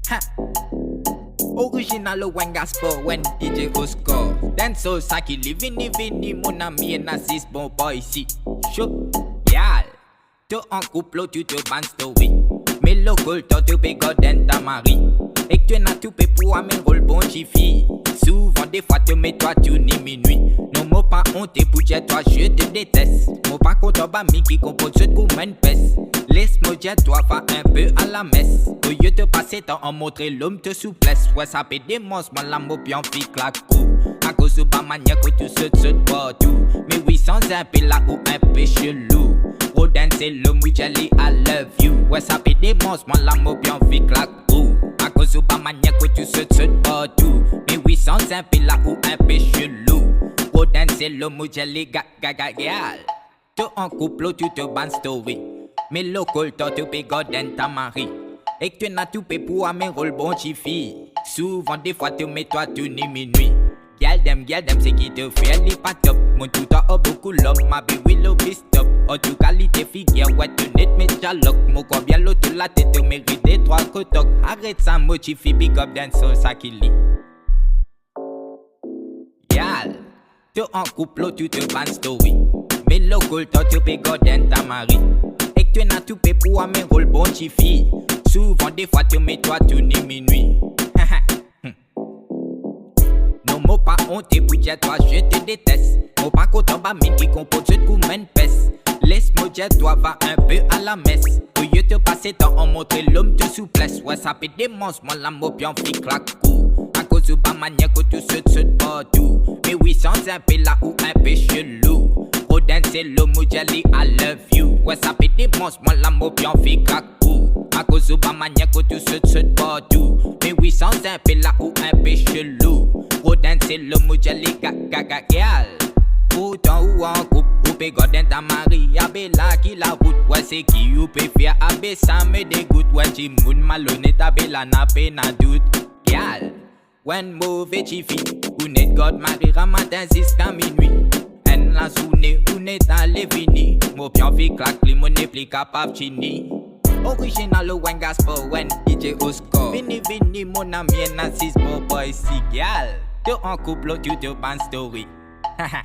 Ha. Original owengaspard&DJ au score. Dencehall, sakilki, vini, mon ami, et Nassis, bon boy ici. Chaud, yal. Tu en couple, tu te ban story. Mais le goal, tu peux garder ta mari. Et que tu n'as tout fait pour amener rôle bon jiffy. Souvent, des fois, tu mets toi, tu n'y minuit. Non, moi pas honte, pour toi, je te déteste. Moi pas contre Bami qui compose ce coup, une peste. Laisse-moi dire, toi, va un peu à la messe. Au lieu de passer temps en montrer l'homme te souplesse. Ouais, ça fait des monstres, moi, la mot bien fit claco. À cause de Bamania, que tu sautes partout. Mais oui, sans un peu là ou un peu chelou. Oh, c'est l'homme, oui, jelly, I love you. Ouais, ça fait des monstres, moi, la mot bien fit claco. À cause de Bamania, que tu sautes partout. Mais oui, sans un peu là ou un peu chelou. Oh, c'est l'homme, oui, jelly, gaga. Tu en couple, tu te ban story. Mais le col, tu peux garder ta mari. Et que tu n'as tout fait pour amener rôle bon chiffy. Souvent, des fois, tu mets toi, tu n'y minuit. Galdem, c'est qui te fait, elle est pas top. Mon tout a beaucoup l'homme, ma baby, le stop. En tout qualité figure, ouais, tu n'es mais dialogue. Mon quoi bien l'autre, la tête, te mérite des trois cotocs. Arrête ça, motifi, big up, Dencehall, sakilki. Yal, tu en couple, tu te ban story. Mais le goal, tu peux garder ta mari. Et que tu n'as tout fait pour amener rôle bon chiffy. Souvent, des fois, tu mets toi, tu n'y minuit. Non, moi pas honte, pour dire toi, je te déteste. Moi pas content, Bami qui compose ce coup, une peste. Laisse-moi dire, toi, va un peu à la messe. Au lieu de passer temps en montrer l'homme te souplesse. Ouais, ça fait des monstres, moi, la mot bien fit claco. À cause de Bamania, que tu sautes partout. Mais oui, sans un peu là ou un peu chelou. Oh, c'est l'homme, jelly, I love you. Ouais, ça fait des monstres, moi, la mot bien fit claco. À cause de Bamania, que tu sautes partout. Mais oui, sans un peu là ou un peu chelou. Oh, c'est l'homme, jelly, gaga. Pourtant ou en couple, ou peut garder ta mari. Abe là qui la route, ouais c'est qui ou peut faire. Abe ça me dégoûte, ouais tu moun malhonnête. Abe là n'a pas na doute. Gal, when mauvais chifi, ou net god mari ramadan jusqu'à minuit. En la journée, ou net allé fini. Mo bien fait claque, li mon n'est plus capable chini. Original owengaspard&DJ au score. Vini, mon ami, Nassis, bon boy, si gal. Tu en couple, tu te ban story. Haha.